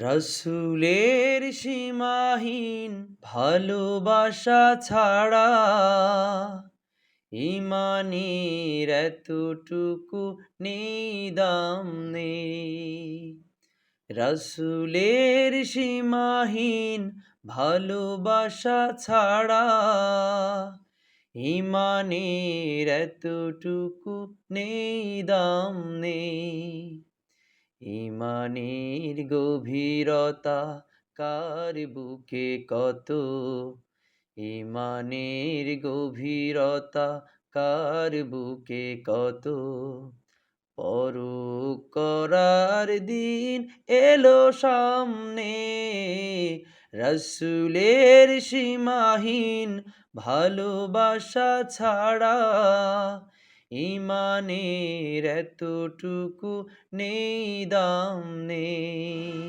রসুলের সীমাহীন ভালোবাসা ছাড়া ইমানের এতটুকু নেই দাম নেই। রসুলের সীমাহীন ভালোবাসা ছাড়া ইমানের এতটুকু নেই দাম নেই। ইমানের গভীরতা কার বুকে কত, ইমানের গভীরতা কার বুকে কত, পরখ করার দিন এলো সামনে। রসুলের সীমাহীন ভালোবাসা ছাড়া ইমানের এতটুকু নেই দাম নেই।